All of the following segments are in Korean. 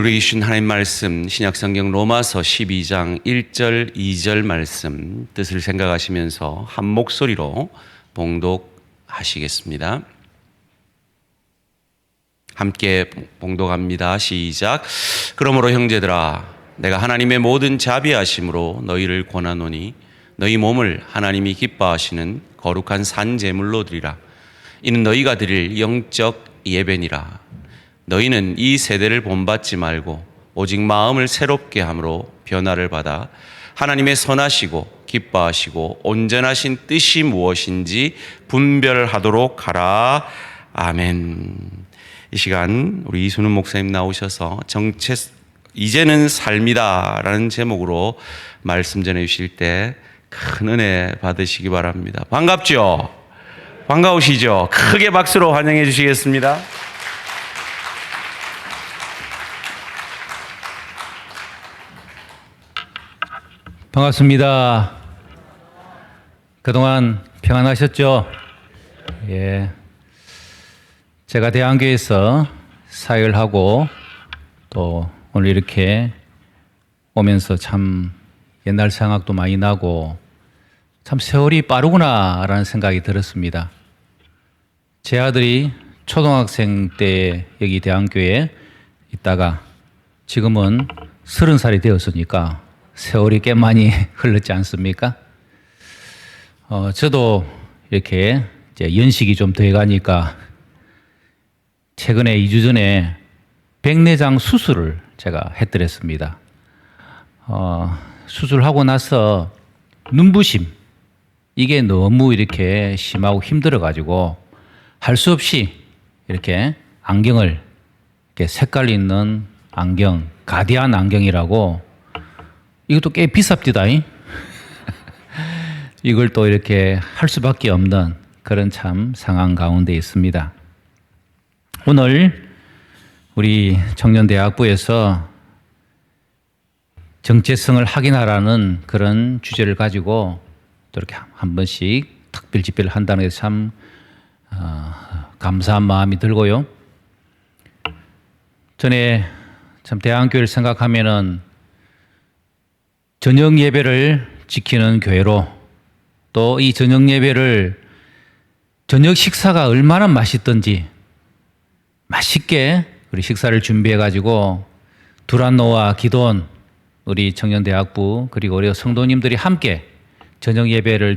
우리에게 주신 하나님 말씀 신약성경 로마서 12장 1절 2절 말씀 뜻을 생각하시면서 한 목소리로 봉독하시겠습니다. 함께 봉독합니다. 시작. 그러므로 형제들아 내가 하나님의 모든 자비하심으로 너희를 권하노니 너희 몸을 하나님이 기뻐하시는 거룩한 산 제물로 드리라. 이는 너희가 드릴 영적 예배니라. 너희는 이 세대를 본받지 말고 오직 마음을 새롭게 함으로 변화를 받아 하나님의 선하시고 기뻐하시고 온전하신 뜻이 무엇인지 분별하도록 하라. 아멘. 이 시간 우리 이순훈 목사님 나오셔서 이제는 삶이다 라는 제목으로 말씀 전해 주실 때 큰 은혜 받으시기 바랍니다. 반갑죠? 반가우시죠? 크게 박수로 환영해 주시겠습니다. 반갑습니다. 그동안 평안하셨죠? 예. 제가 대한교회에서 사역을 하고 또 오늘 이렇게 오면서 참 옛날 생각도 많이 나고 참 세월이 빠르구나라는 생각이 들었습니다. 제 아들이 초등학생 때 여기 대한교회에 있다가 지금은 30살이 되었으니까 세월이 꽤 많이 흘렀지 않습니까? 저도 이렇게 이제 연식이 좀 돼가니까 최근에 2주 전에 백내장 수술을 제가 해드렸습니다. 수술하고 나서 눈부심, 이게 너무 이렇게 심하고 힘들어가지고 할 수 없이 이렇게 안경을, 이렇게 색깔 있는 안경, 가디안 안경이라고, 이것도 꽤 비쌉디다. 이걸 또 이렇게 할 수밖에 없는 그런 참 상황 가운데 있습니다. 오늘 우리 청년대학부에서 정체성을 확인하라는 그런 주제를 가지고 또 이렇게 한 번씩 특별 집회를 한다는 게 참 감사한 마음이 들고요. 전에 참 대한교회를 생각하면은 저녁 예배를 지키는 교회로, 또 이 저녁 예배를 저녁 식사가 얼마나 맛있던지 맛있게 우리 식사를 준비해 가지고 두란노와 기돈, 우리 청년대학부 그리고 우리 성도님들이 함께 저녁 예배를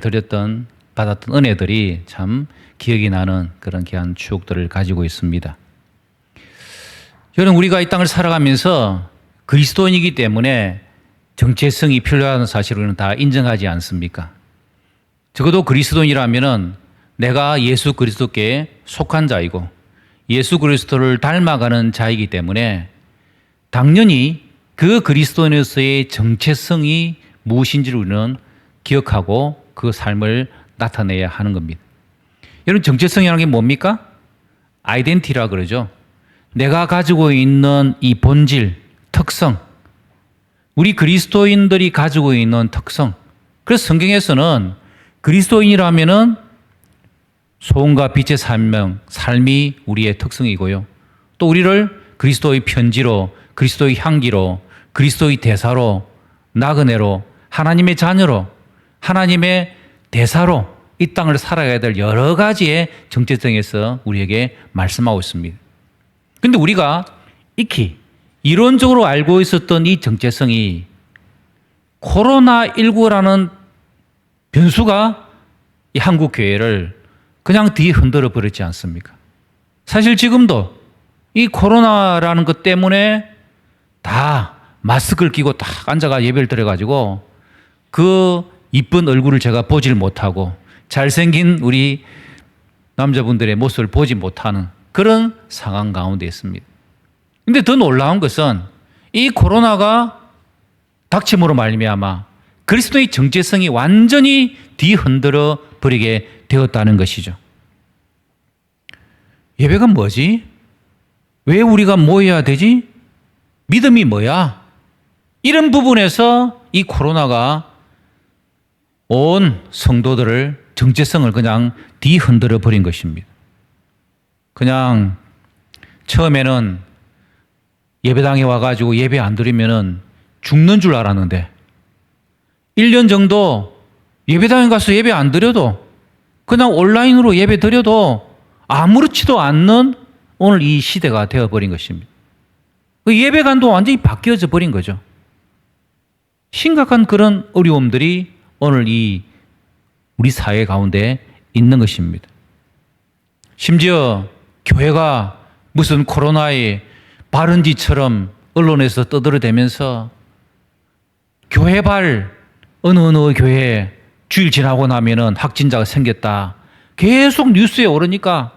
받았던 은혜들이 참 기억이 나는 그런 귀한 추억들을 가지고 있습니다. 저는 우리가 이 땅을 살아가면서 그리스도인이기 때문에 정체성이 필요한 사실을 우리는 다 인정하지 않습니까? 적어도 그리스도인이라면은 내가 예수 그리스도께 속한 자이고 예수 그리스도를 닮아가는 자이기 때문에 당연히 그 그리스도인으로서의 정체성이 무엇인지를 우리는 기억하고 그 삶을 나타내야 하는 겁니다. 여러분, 정체성이라는 게 뭡니까? 아이덴티티라 그러죠. 내가 가지고 있는 이 본질, 특성, 우리 그리스도인들이 가지고 있는 특성. 그래서 성경에서는 그리스도인이라면은 소금과 빛의 삶이 우리의 특성이고요. 또 우리를 그리스도의 편지로, 그리스도의 향기로, 그리스도의 대사로, 나그네로, 하나님의 자녀로, 하나님의 대사로 이 땅을 살아가야 될 여러 가지의 정체성에서 우리에게 말씀하고 있습니다. 그런데 우리가 익히 이론적으로 알고 있었던 이 정체성이 코로나19라는 변수가 이 한국 교회를 그냥 뒤흔들어 버렸지 않습니까? 사실 지금도 이 코로나라는 것 때문에 다 마스크를 끼고 딱 앉아가 예배를 드려가지고 그 이쁜 얼굴을 제가 보질 못하고 잘생긴 우리 남자분들의 모습을 보지 못하는 그런 상황 가운데 있습니다. 근데 더 놀라운 것은 이 코로나가 닥침으로 말미암아 그리스도의 정체성이 완전히 뒤흔들어 버리게 되었다는 것이죠. 예배가 뭐지? 왜 우리가 모여야 되지? 믿음이 뭐야? 이런 부분에서 이 코로나가 온 성도들을 정체성을 그냥 뒤흔들어 버린 것입니다. 그냥 처음에는 예배당에 와가지고 예배 안 드리면은 죽는 줄 알았는데 1년 정도 예배당에 가서 예배 안 드려도 그냥 온라인으로 예배 드려도 아무렇지도 않는 오늘 이 시대가 되어버린 것입니다. 그 예배관도 완전히 바뀌어져 버린 거죠. 심각한 그런 어려움들이 오늘 이 우리 사회 가운데 있는 것입니다. 심지어 교회가 무슨 코로나의 발원지처럼 언론에서 떠들어대면서 교회발 어느 교회에 주일 지나고 나면은 확진자가 생겼다. 계속 뉴스에 오르니까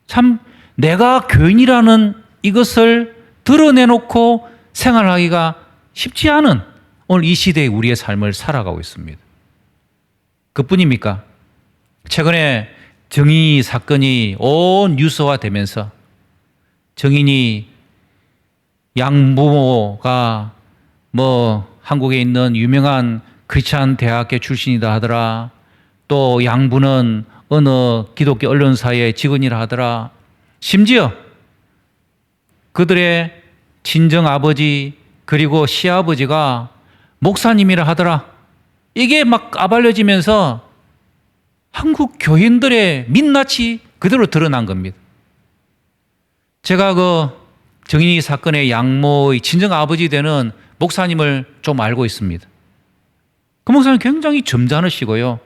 참 내가 교인이라는 이것을 드러내놓고 생활하기가 쉽지 않은 오늘 이 시대의 우리의 삶을 살아가고 있습니다. 그뿐입니까? 최근에 정인이 사건이 온 뉴스화되면서 정인이 양부모가 한국에 있는 유명한 크리스찬 대학교 출신이다 하더라. 또 양부는 어느 기독교 언론사의 직원이라 하더라. 심지어 그들의 친정 아버지 그리고 시아버지가 목사님이라 하더라. 이게 막 까발려지면서 한국 교인들의 민낯이 그대로 드러난 겁니다. 제가 그 정인이 사건의 양모의 친정 아버지 되는 목사님을 좀 알고 있습니다. 그 목사님 굉장히 점잖으시고요.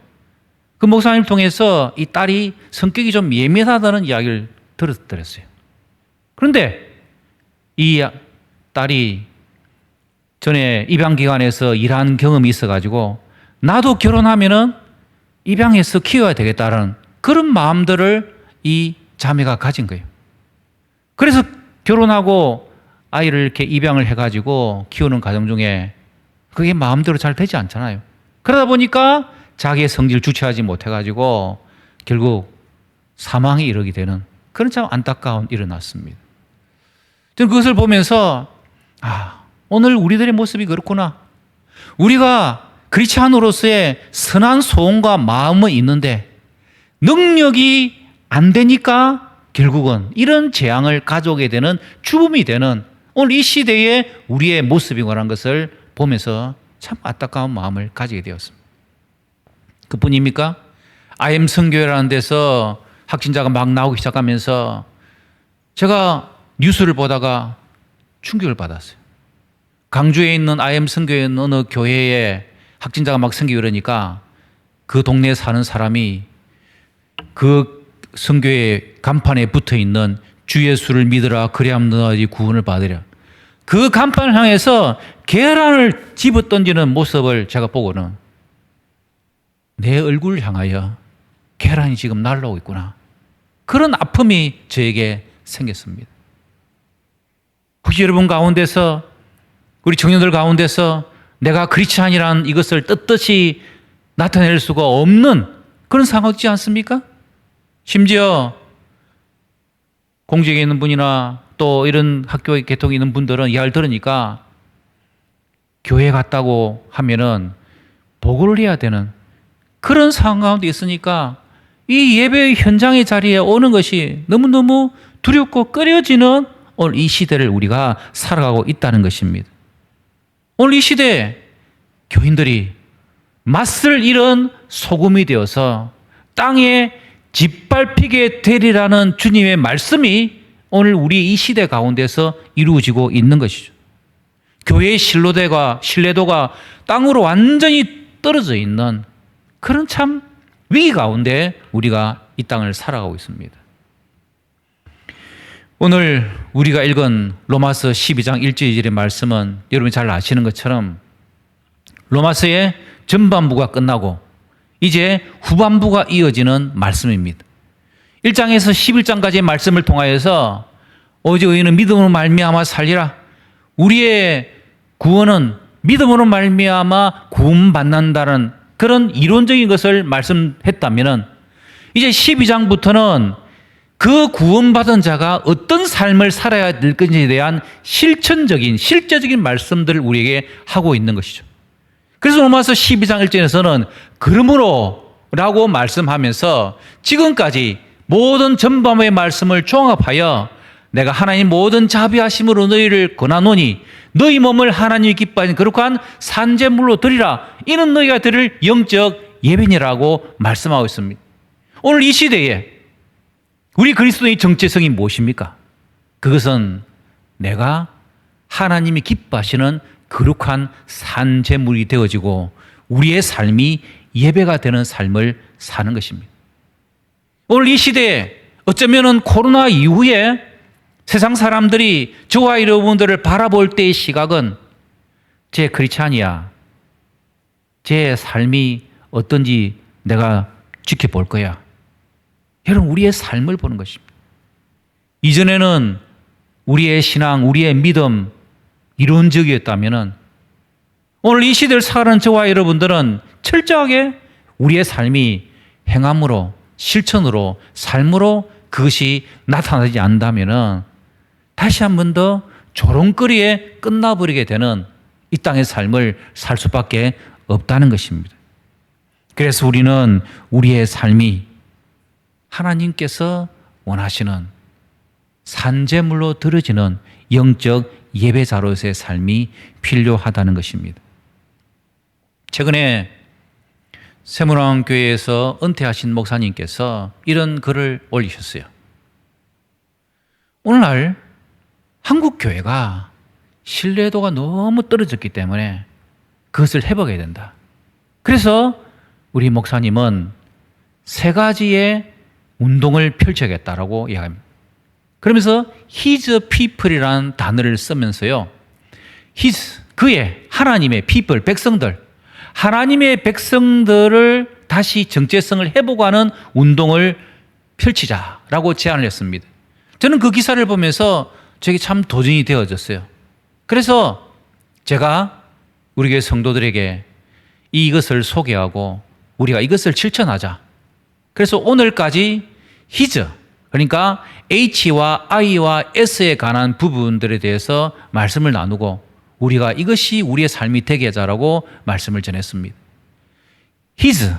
그 목사님을 통해서 이 딸이 성격이 좀 예민하다는 이야기를 들었어요. 그런데 이 딸이 전에 입양기관에서 일한 경험이 있어가지고 나도 결혼하면은 입양해서 키워야 되겠다는 그런 마음들을 이 자매가 가진 거예요. 그래서 결혼하고 아이를 이렇게 입양을 해가지고 키우는 과정 중에 그게 마음대로 잘 되지 않잖아요. 그러다 보니까 자기의 성질을 주체하지 못해가지고 결국 사망에 이르게 되는 그런 참 안타까운 일이 났습니다. 저는 그것을 보면서 오늘 우리들의 모습이 그렇구나. 우리가 크리스찬으로서의 선한 소원과 마음은 있는데 능력이 안 되니까 결국은 이런 재앙을 가져오게 되는 주범이 되는 오늘 이 시대의 우리의 모습이라는 것을 보면서 참 안타까운 마음을 가지게 되었습니다. 그뿐입니까? IM 선교회라는 데서 확진자가 막 나오기 시작하면서 제가 뉴스를 보다가 충격을 받았어요. 강주에 있는 IM 선교회 어느 교회에 확진자가 막 생기고 이러니까 그 동네에 사는 사람이 그 선교회 간판에 붙어 있는 주 예수를 믿으라 그리하면 너희 구원을 받으랴. 그 간판을 향해서 계란을 집어 던지는 모습을 제가 보고는 내 얼굴을 향하여 계란이 지금 날라오고 있구나. 그런 아픔이 저에게 생겼습니다. 혹시 여러분 가운데서 우리 청년들 가운데서 내가 크리스찬이라는 이것을 떳떳이 나타낼 수가 없는 그런 상황 있지 않습니까? 심지어 공직에 있는 분이나 또 이런 학교에 개통이 있는 분들은 이야기를 들으니까 교회 갔다고 하면은 보고를 해야 되는 그런 상황 가운데 있으니까 이 예배 현장의 자리에 오는 것이 너무너무 두렵고 꺼려지는 오늘 이 시대를 우리가 살아가고 있다는 것입니다. 오늘 이 시대에 교인들이 맛을 잃은 소금이 되어서 땅에 짓밟히게 되리라는 주님의 말씀이 오늘 우리 이 시대 가운데서 이루어지고 있는 것이죠. 교회의 신뢰도가 땅으로 완전히 떨어져 있는 그런 참 위기 가운데 우리가 이 땅을 살아가고 있습니다. 오늘 우리가 읽은 로마서 12장 1절 2절의 말씀은 여러분이 잘 아시는 것처럼 로마서의 전반부가 끝나고 이제 후반부가 이어지는 말씀입니다. 1장에서 11장까지의 말씀을 통하여서 오직 의인은 믿음으로 말미암아 살리라. 우리의 구원은 믿음으로 말미암아 구원받는다는 그런 이론적인 것을 말씀했다면 이제 12장부터는 그 구원받은 자가 어떤 삶을 살아야 될 것인지에 대한 실제적인 말씀들을 우리에게 하고 있는 것이죠. 그래서 로마서 12장 1절에서는 그러므로 라고 말씀하면서 지금까지 모든 전반부의 말씀을 종합하여 내가 하나님 모든 자비하심으로 너희를 권하노니 너희 몸을 하나님이 기뻐하는 거룩한 산제물로 드리라. 이는 너희가 드릴 영적 예배니라고 말씀하고 있습니다. 오늘 이 시대에 우리 그리스도의 정체성이 무엇입니까? 그것은 내가 하나님이 기뻐하시는 거룩한 산제물이 되어지고 우리의 삶이 예배가 되는 삶을 사는 것입니다. 오늘 이 시대에 어쩌면 코로나 이후에 세상 사람들이 저와 여러분들을 바라볼 때의 시각은 제 크리스찬이야. 제 삶이 어떤지 내가 지켜볼 거야. 여러분, 우리의 삶을 보는 것입니다. 이전에는 우리의 신앙, 우리의 믿음 이론적이었다면 오늘 이 시대를 살아가는 저와 여러분들은 철저하게 우리의 삶이 행함으로, 실천으로, 삶으로 그것이 나타나지 않는다면 다시 한 번 더 조롱거리에 끝나버리게 되는 이 땅의 삶을 살 수밖에 없다는 것입니다. 그래서 우리는 우리의 삶이 하나님께서 원하시는 산제물로 드려지는 영적 예배자로서의 삶이 필요하다는 것입니다. 최근에 세문왕교회에서 은퇴하신 목사님께서 이런 글을 올리셨어요. 오늘날 한국 교회가 신뢰도가 너무 떨어졌기 때문에 그것을 회복해야 된다. 그래서 우리 목사님은 3가지의 운동을 펼쳐야겠다라고 이야기합니다. 그러면서 His people이라는 단어를 쓰면서요. His, 그의, 하나님의 people, 백성들, 하나님의 백성들을 다시 정체성을 회복하는 운동을 펼치자라고 제안을 했습니다. 저는 그 기사를 보면서 저게 참 도전이 되어졌어요. 그래서 제가 우리 교회 성도들에게 이것을 소개하고 우리가 이것을 실천하자. 그래서 오늘까지 His, 그러니까 H와 I와 S에 관한 부분들에 대해서 말씀을 나누고 우리가 이것이 우리의 삶이 되게 하자라고 말씀을 전했습니다. His,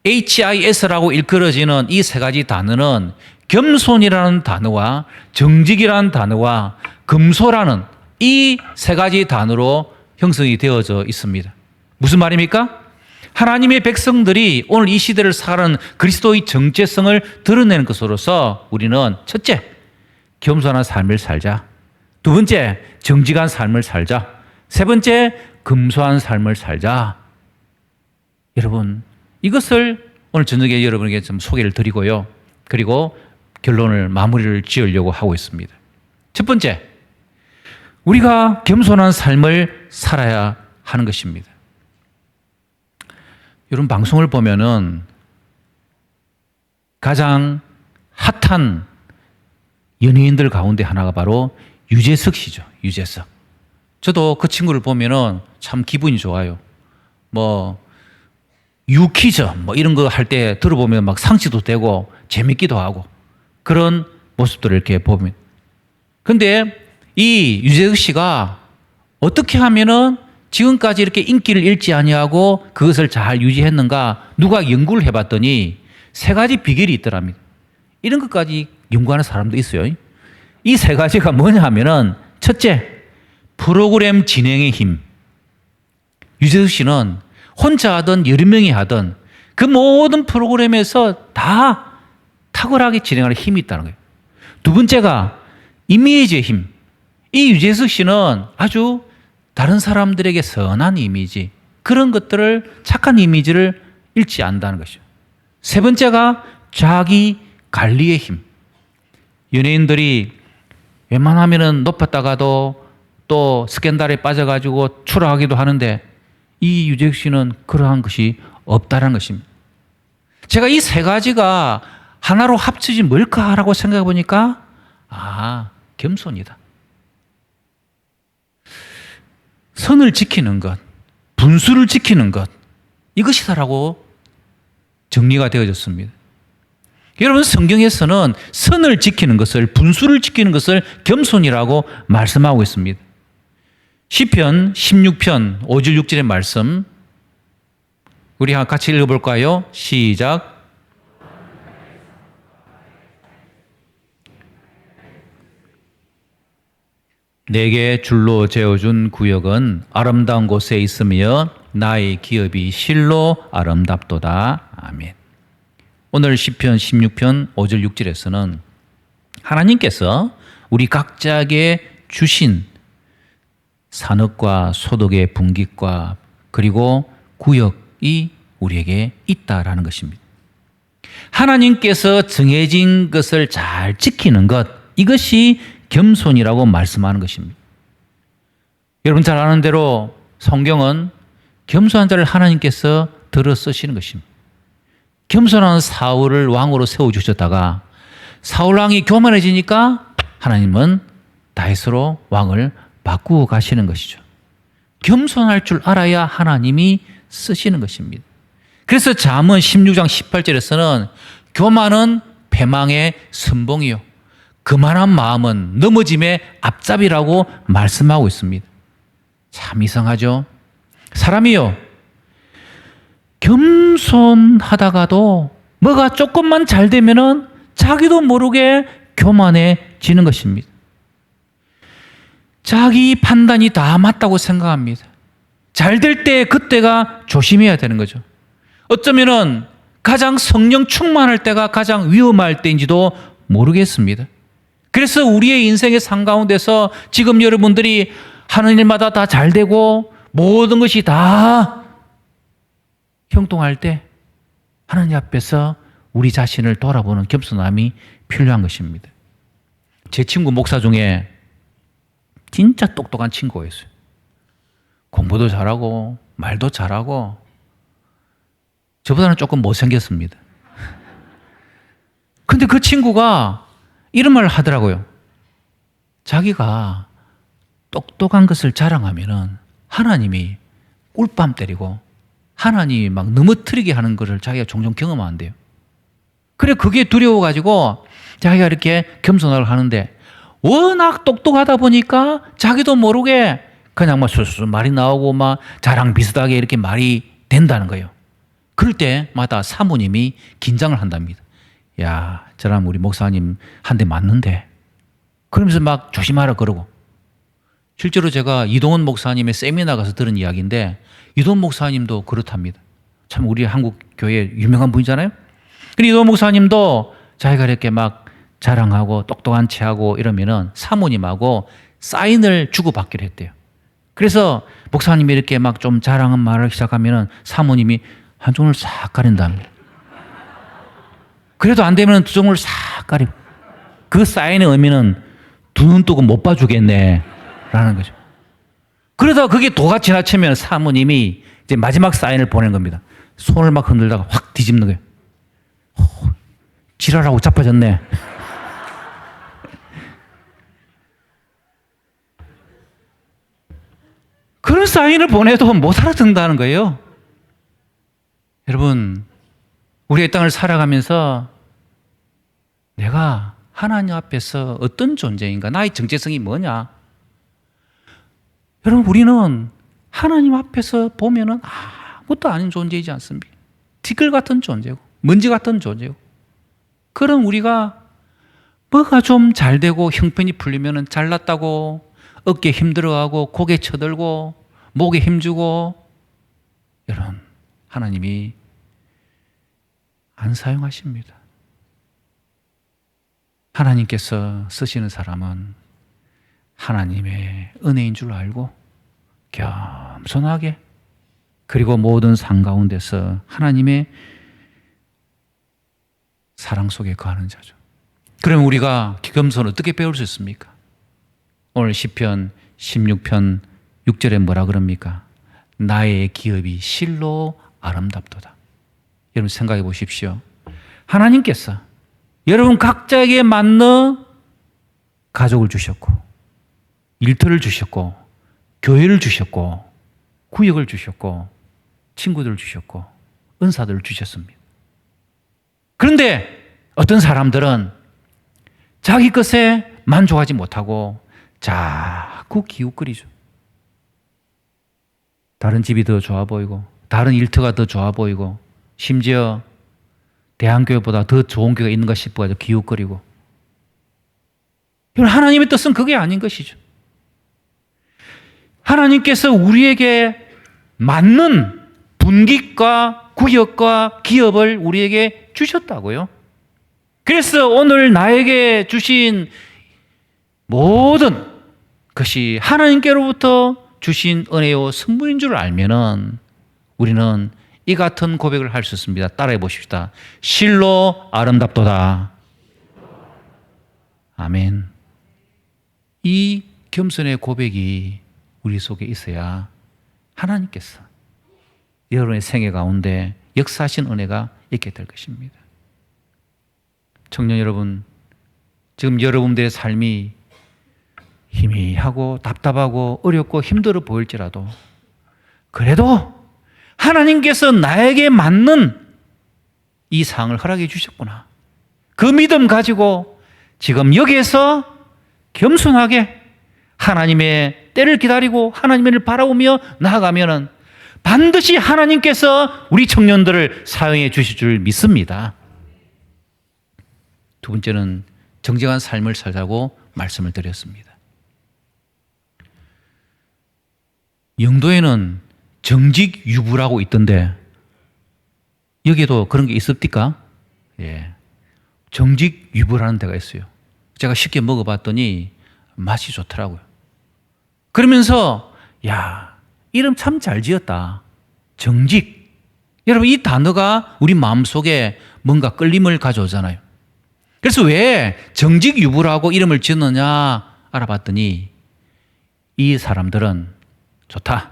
HIS라고 일컬어지는 이 3가지 단어는 겸손이라는 단어와 정직이라는 단어와 금소라는 이 3가지 단어로 형성이 되어져 있습니다. 무슨 말입니까? 하나님의 백성들이 오늘 이 시대를 살아가는 그리스도의 정체성을 드러내는 것으로서 우리는 첫째, 겸손한 삶을 살자. 2번째, 정직한 삶을 살자. 3번째, 금소한 삶을 살자. 여러분, 이것을 오늘 저녁에 여러분에게 좀 소개를 드리고요. 그리고 결론을 마무리를 지으려고 하고 있습니다. 첫 번째, 우리가 겸손한 삶을 살아야 하는 것입니다. 여러분, 방송을 보면은 가장 핫한 연예인들 가운데 하나가 바로 유재석 씨죠. 유재석. 저도 그 친구를 보면은 참 기분이 좋아요. 유퀴즈 이런 거 할 때 들어보면 막 상치도 되고 재밌기도 하고 그런 모습들을 이렇게 보면. 근데 이 유재석 씨가 어떻게 하면은 지금까지 이렇게 인기를 잃지 아니하고 그것을 잘 유지했는가 누가 연구를 해봤더니 3가지 비결이 있더랍니다. 이런 것까지 연구하는 사람도 있어요. 이 3가지가 뭐냐 하면은 첫째, 프로그램 진행의 힘. 유재석 씨는 혼자 하든 여러 명이 하든 그 모든 프로그램에서 다 탁월하게 진행하는 힘이 있다는 거예요. 2번째가 이미지의 힘. 이 유재석 씨는 아주 다른 사람들에게 선한 이미지, 그런 것들을, 착한 이미지를 잃지 않는다는 것이죠. 3번째가 자기 관리의 힘. 연예인들이 웬만하면 높았다가도 또 스캔들에 빠져가지고 추락하기도 하는데 이 유재석 씨는 그러한 것이 없다는 것입니다. 제가 이 3가지가 하나로 합쳐진 뭘까라고 생각해 보니까 겸손이다. 선을 지키는 것, 분수를 지키는 것, 이것이다라고 정리가 되어졌습니다. 여러분, 성경에서는 선을 지키는 것을, 분수를 지키는 것을 겸손이라고 말씀하고 있습니다. 시편 16편 5절 6절의 말씀 우리 같이 읽어볼까요? 시작. 내게 줄로 재어준 구역은 아름다운 곳에 있으며 나의 기업이 실로 아름답도다. 아멘. 오늘 시편 16편 5절 6절에서는 하나님께서 우리 각자에게 주신 산업과 소득의 분깃과 그리고 구역이 우리에게 있다라는 것입니다. 하나님께서 정해진 것을 잘 지키는 것, 이것이 겸손이라고 말씀하는 것입니다. 여러분 잘 아는 대로 성경은 겸손한 자를 하나님께서 들어 쓰시는 것입니다. 겸손한 사울을 왕으로 세워주셨다가 사울 왕이 교만해지니까 하나님은 다윗으로 왕을 바꾸어 가시는 것이죠. 겸손할 줄 알아야 하나님이 쓰시는 것입니다. 그래서 잠언 16장 18절에서는 교만은 패망의 선봉이요 그만한 마음은 넘어짐의 앞잡이라고 말씀하고 있습니다. 참 이상하죠. 사람이요 겸손하다가도 뭐가 조금만 잘 되면은 자기도 모르게 교만해지는 것입니다. 자기 판단이 다 맞다고 생각합니다. 잘 될 때 그때가 조심해야 되는 거죠. 어쩌면은 가장 성령 충만할 때가 가장 위험할 때인지도 모르겠습니다. 그래서 우리의 인생의 상 가운데서 지금 여러분들이 하는 일마다 다 잘 되고 모든 것이 다 형통할 때 하나님 앞에서 우리 자신을 돌아보는 겸손함이 필요한 것입니다. 제 친구 목사 중에 진짜 똑똑한 친구가 있어요. 공부도 잘하고 말도 잘하고 저보다는 조금 못생겼습니다. 근데 그 친구가 이런 말을 하더라고요. 자기가 똑똑한 것을 자랑하면은 하나님이 꿀밤 때리고 하나님이 막 넘어뜨리게 하는 것을 자기가 종종 경험한대요. 그래 그게 두려워가지고 자기가 이렇게 겸손을 하는데 워낙 똑똑하다 보니까 자기도 모르게 그냥 막 술술 말이 나오고 막 자랑 비슷하게 이렇게 말이 된다는 거예요. 그럴 때마다 사모님이 긴장을 한답니다. 야, 저랑 우리 목사님 한 대 맞는데. 그러면서 막 조심하라 그러고. 실제로 제가 이동원 목사님의 세미나 가서 들은 이야기인데 이동원 목사님도 그렇답니다. 참 우리 한국 교회 유명한 분이잖아요. 근데 이동원 목사님도 자기가 이렇게 막 자랑하고 똑똑한 체하고 이러면은 사모님하고 사인을 주고받기로 했대요. 그래서 목사님이 이렇게 막 좀 자랑한 말을 시작하면은 사모님이 한 종을 싹 가린답니다. 그래도 안 되면 두 종을 싹 가리고 그 사인의 의미는 두 눈 뜨고 못 봐주겠네 라는 거죠. 그러다가 그게 도가 지나치면 사모님이 이제 마지막 사인을 보낸 겁니다. 손을 막 흔들다가 확 뒤집는 거예요. 지랄하고 자빠졌네. 그런 사인을 보내도 못 알아듣는다는 거예요. 여러분, 우리의 땅을 살아가면서 내가 하나님 앞에서 어떤 존재인가? 나의 정체성이 뭐냐? 여러분, 우리는 하나님 앞에서 보면은 아무것도 아닌 존재이지 않습니까? 티끌 같은 존재고, 먼지 같은 존재고. 그런 우리가 뭐가 좀 잘 되고 형편이 풀리면은 잘났다고 어깨 힘들어하고 고개 쳐들고 목에 힘주고 여러분 하나님이 안 사용하십니다. 하나님께서 쓰시는 사람은 하나님의 은혜인 줄 알고 겸손하게 그리고 모든 상 가운데서 하나님의 사랑 속에 거하는 자죠. 그럼 우리가 겸손을 어떻게 배울 수 있습니까? 오늘 시편 16편 6절에 뭐라 그럽니까? 나의 기업이 실로 아름답도다. 여러분 생각해 보십시오. 하나님께서 여러분 각자에게 맞는 가족을 주셨고 일터를 주셨고 교회를 주셨고 구역을 주셨고 친구들을 주셨고 은사들을 주셨습니다. 그런데 어떤 사람들은 자기 것에 만족하지 못하고 자꾸 기웃거리죠. 다른 집이 더 좋아 보이고 다른 일터가 더 좋아 보이고 심지어 대한교회보다 더 좋은 교회가 있는가 싶어가지고 기웃거리고. 하나님의 뜻은 그게 아닌 것이죠. 하나님께서 우리에게 맞는 분깃과 구역과 기업을 우리에게 주셨다고요. 그래서 오늘 나에게 주신 모든 것이 하나님께로부터 주신 은혜요 선물인 줄 알면은 우리는 이 같은 고백을 할 수 있습니다. 따라해 보십시다. 실로 아름답도다. 아멘. 이 겸손의 고백이 우리 속에 있어야 하나님께서 여러분의 생애 가운데 역사하신 은혜가 있게 될 것입니다. 청년 여러분, 지금 여러분들의 삶이 희미하고 답답하고 어렵고 힘들어 보일지라도 그래도 하나님께서 나에게 맞는 이 상을 허락해 주셨구나. 그 믿음 가지고 지금 여기에서 겸손하게 하나님의 때를 기다리고 하나님을 바라보며 나아가면은 반드시 하나님께서 우리 청년들을 사용해 주실 줄 믿습니다. 두 번째는 정직한 삶을 살자고 말씀을 드렸습니다. 영도에는 정직 유부라고 있던데 여기에도 그런 게 있습니까? 예. 정직 유부라는 데가 있어요. 제가 쉽게 먹어봤더니 맛이 좋더라고요. 그러면서 야, 이름 참 잘 지었다. 정직. 여러분 이 단어가 우리 마음속에 뭔가 끌림을 가져오잖아요. 그래서 왜 정직 유부라고 이름을 지었느냐 알아봤더니 이 사람들은 좋다.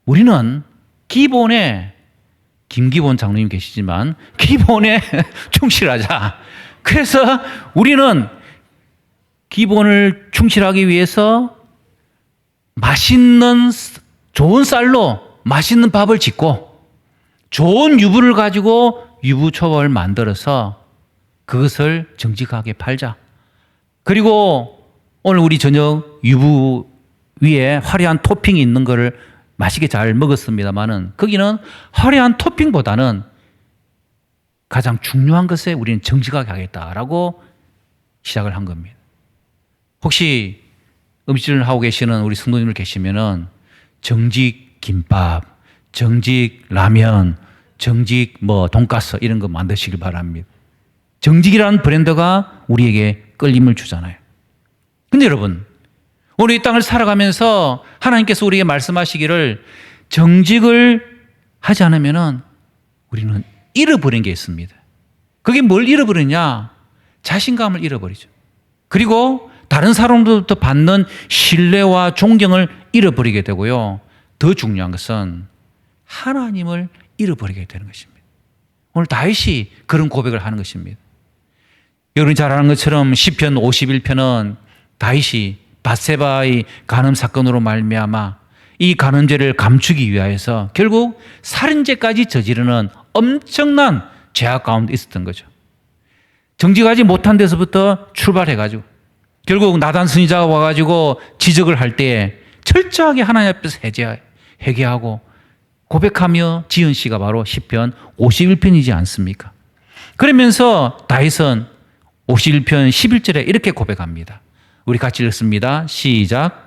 우리는 기본에 김기본 장로님 계시지만 기본에 충실하자. 그래서 우리는 기본을 충실하기 위해서 맛있는 좋은 쌀로 맛있는 밥을 짓고 좋은 유부를 가지고 유부초밥을 만들어서 그것을 정직하게 팔자. 그리고 오늘 우리 저녁 유부 위에 화려한 토핑이 있는 거를 맛있게 잘 먹었습니다만은 거기는 화려한 토핑보다는 가장 중요한 것에 우리는 정직하게 하겠다라고 시작을 한 겁니다. 혹시 음식을 하고 계시는 우리 성도님들 계시면은 정직 김밥, 정직 라면, 정직 돈가스 이런 거 만드시길 바랍니다. 정직이라는 브랜드가 우리에게 끌림을 주잖아요. 근데 여러분, 오늘 이 땅을 살아가면서 하나님께서 우리에게 말씀하시기를 정직을 하지 않으면은 우리는 잃어버린 게 있습니다. 그게 뭘 잃어버리냐? 자신감을 잃어버리죠. 그리고 다른 사람들부터 받는 신뢰와 존경을 잃어버리게 되고요. 더 중요한 것은 하나님을 잃어버리게 되는 것입니다. 오늘 다윗이 그런 고백을 하는 것입니다. 여러분이 잘 아는 것처럼 시편 51편은 다윗이 밧세바의 간음 사건으로 말미암아 이 간음죄를 감추기 위하여서 결국 살인죄까지 저지르는 엄청난 죄악 가운데 있었던 거죠. 정직하지 못한 데서부터 출발해가지고 결국 나단 선지자가 와가지고 지적을 할 때 철저하게 하나님 앞에서 회개하고 고백하며 지은 시가 바로 시편 51편이지 않습니까? 그러면서 다윗은 51편 11절에 이렇게 고백합니다. 우리 같이 읽습니다. 시작.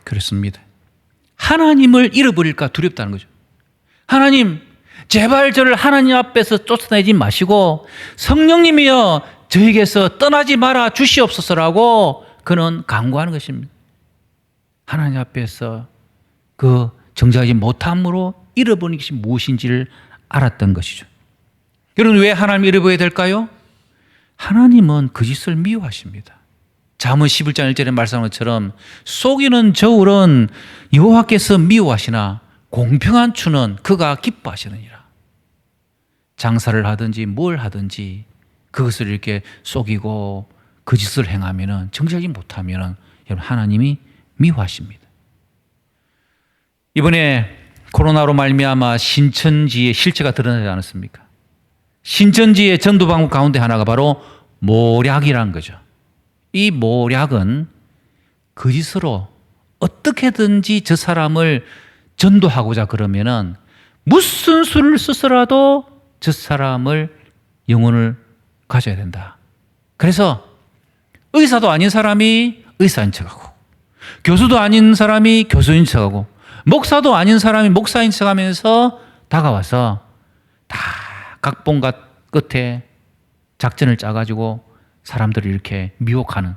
그렇습니다. 하나님을 잃어버릴까 두렵다는 거죠. 하나님, 제발 저를 하나님 앞에서 쫓아내지 마시고 성령님이여 저에게서 떠나지 마라 주시옵소서라고 그는 간구하는 것입니다. 하나님 앞에서 그 정직하지 못함으로 잃어버린 것이 무엇인지를 알았던 것이죠. 여러분 왜 하나님을 잃어버려야 될까요? 하나님은 그 짓을 미워하십니다. 잠언 11장 1절에 말씀한 것처럼 속이는 저울은 여호와께서 미워하시나 공평한 추는 그가 기뻐하시느니라. 장사를 하든지 뭘 하든지 그것을 이렇게 속이고 그 짓을 행하면 정직하지 못하면 여러분 하나님이 미워하십니다. 이번에 코로나로 말미암아 신천지의 실체가 드러나지 않았습니까? 신천지의 전도 방법 가운데 하나가 바로 모략이라는 거죠. 이 모략은 거짓으로 어떻게든지 저 사람을 전도하고자 그러면은 무슨 수를 써서라도 저 사람을 영혼을 가져야 된다. 그래서 의사도 아닌 사람이 의사인 척하고, 교수도 아닌 사람이 교수인 척하고, 목사도 아닌 사람이 목사인 척하면서 다가와서 다 각본가 끝에 작전을 짜가지고 사람들을 이렇게 미혹하는,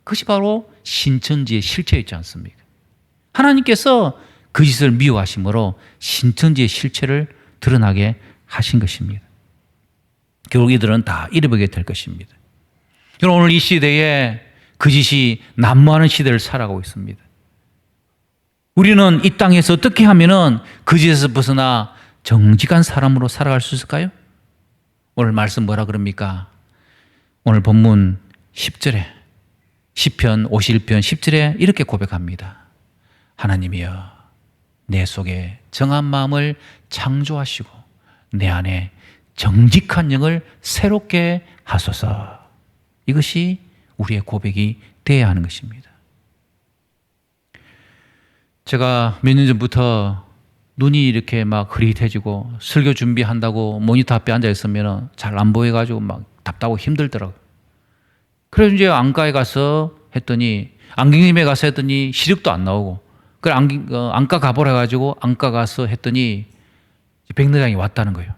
그것이 바로 신천지의 실체였지 않습니까? 하나님께서 그 짓을 미워하심으로 신천지의 실체를 드러나게 하신 것입니다. 결국 이들은 다 잃어버리게 될 것입니다. 여러분, 오늘 이 시대에 그 짓이 난무하는 시대를 살아가고 있습니다. 우리는 이 땅에서 어떻게 하면은 그 짓에서 벗어나 정직한 사람으로 살아갈 수 있을까요? 오늘 말씀 뭐라 그럽니까? 오늘 본문 10절에, 시편 51편 10절에 이렇게 고백합니다. 하나님이여, 내 속에 정한 마음을 창조하시고 내 안에 정직한 영을 새롭게 하소서. 이것이 우리의 고백이 되어야 하는 것입니다. 제가 몇 년 전부터 눈이 이렇게 막 흐릿해지고 설교 준비한다고 모니터 앞에 앉아 있으면 잘 안 보여가지고 막 답답하고 힘들더라고요. 그래서 이제 안과에 가서 했더니, 안경님에 가서 했더니 시력도 안 나오고, 그래 안과 가보라 해가지고 안과 가서 했더니 백내장이 왔다는 거예요.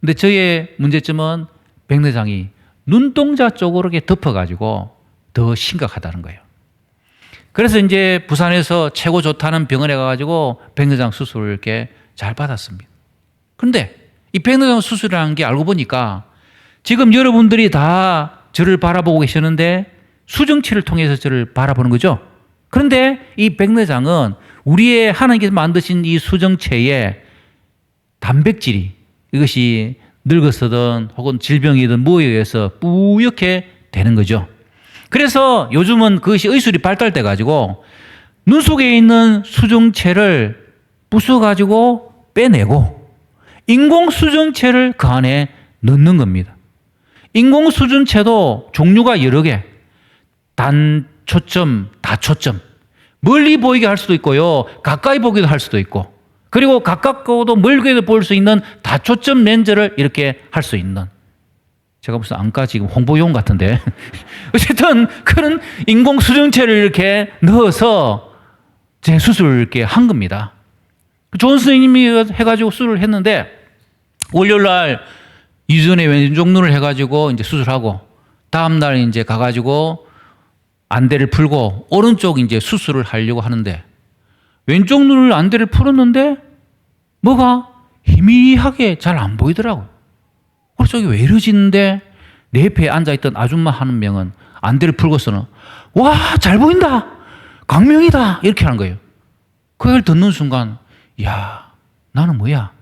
근데 저의 문제점은 백내장이 눈동자 쪽으로 이렇게 덮어가지고 더 심각하다는 거예요. 그래서 이제 부산에서 최고 좋다는 병원에 가가지고 백내장 수술을 이렇게 잘 받았습니다. 그런데 이 백내장 수술이라는 게 알고 보니까 지금 여러분들이 다 저를 바라보고 계시는데 수정치를 통해서 저를 바라보는 거죠. 그런데 이 백내장은 우리의 하나님께서 만드신 이 수정체에 단백질이, 이것이 늙어서든 혹은 질병이든 뭐에 의해서 뿌옇게 되는 거죠. 그래서 요즘은 그것이 의술이 발달돼 가지고 눈 속에 있는 수정체를 부숴 가지고 빼내고 인공 수정체를 그 안에 넣는 겁니다. 인공 수정체도 종류가 여러 개, 단초점, 다초점, 멀리 보이게 할 수도 있고요, 가까이 보기도 할 수도 있고, 그리고 가깝고도 멀게도 볼 수 있는 다초점 렌즈를 이렇게 할 수 있는, 제가 무슨 안과 지금 홍보용 같은데 어쨌든 그런 인공 수정체를 이렇게 넣어서 제 수술을 이렇게 한 겁니다. 좋은 선생님이 해가지고 수술을 했는데, 월요일 날 이전에 왼쪽 눈을 해가지고 이제 수술하고, 다음날 이제 가가지고 안대를 풀고 오른쪽 이제 수술을 하려고 하는데, 왼쪽 눈을 안대를 풀었는데 뭐가 희미하게 잘 안 보이더라고요. 그래서 이게 왜 이러지는데 내 옆에 앉아있던 아줌마 한 명은 안대를 풀고서는 와, 잘 보인다, 광명이다, 이렇게 하는 거예요. 그 얘기를 듣는 순간, 야, 나는 뭐야,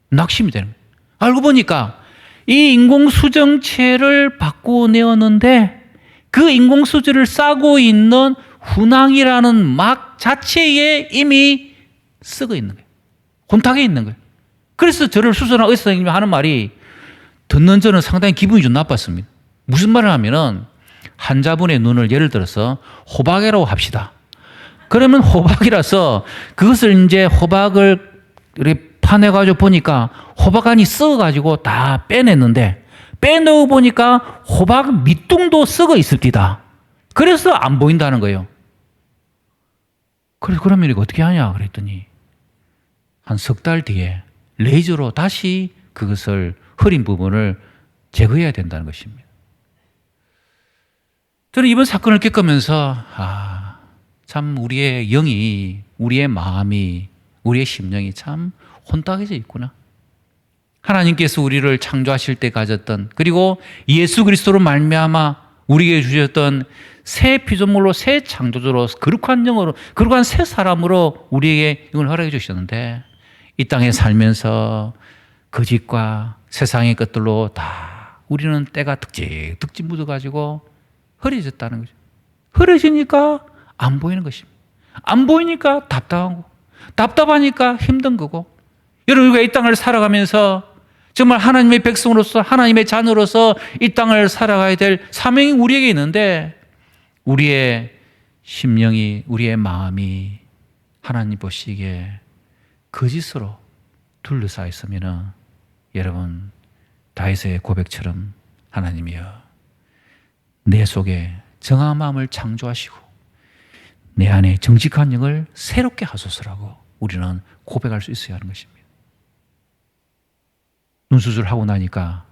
낙심이 되는 거예요. 알고 보니까 이 인공수정체를 바꾸내었는데 그 인공수정을 싸고 있는 훈항이라는 막 자체에 이미 썩어 있는 거예요. 혼탁해 있는 거예요. 그래서 저를 수술한 의사 선생님이 하는 말이, 듣는 저는 상당히 기분이 좀 나빴습니다. 무슨 말을 하면은, 환자분의 눈을 예를 들어서 호박이라고 합시다. 그러면 호박이라서 그것을 이제 호박을 이렇게 파내가지고 보니까 호박 안이 썩어가지고 다 빼냈는데, 빼내고 보니까 호박 밑둥도 썩어 있습니다. 그래서 안 보인다는 거예요. 그래서 그러면 이거 어떻게 하냐 그랬더니, 한 석 달 뒤에 레이저로 다시 그것을 흐린 부분을 제거해야 된다는 것입니다. 저는 이번 사건을 겪으면서 참 우리의 영이, 우리의 마음이, 우리의 심령이 참 혼탁해져 있구나. 하나님께서 우리를 창조하실 때 가졌던, 그리고 예수 그리스도로 말미암아 우리에게 주셨던 새 피조물로, 새 창조주로, 거룩한 영으로, 거룩한 새 사람으로 우리에게 영을 허락해 주셨는데, 이 땅에 살면서 거짓과 세상의 것들로 다 우리는 때가 득지 묻어가지고 흐려졌다는 거죠. 흐려지니까 안 보이는 것입니다. 안 보이니까 답답하고, 답답하니까 힘든 거고, 여러분, 우리가 이 땅을 살아가면서 정말 하나님의 백성으로서, 하나님의 자녀로서 이 땅을 살아가야 될 사명이 우리에게 있는데, 우리의 심령이, 우리의 마음이 하나님 보시기에 거짓으로 둘러싸여 있으면, 여러분, 다윗의 고백처럼, 하나님이여, 내 속에 정한 마음을 창조하시고 내 안에 정직한 영을 새롭게 하소서라고 우리는 고백할 수 있어야 하는 것입니다. 눈 수술하고 나니까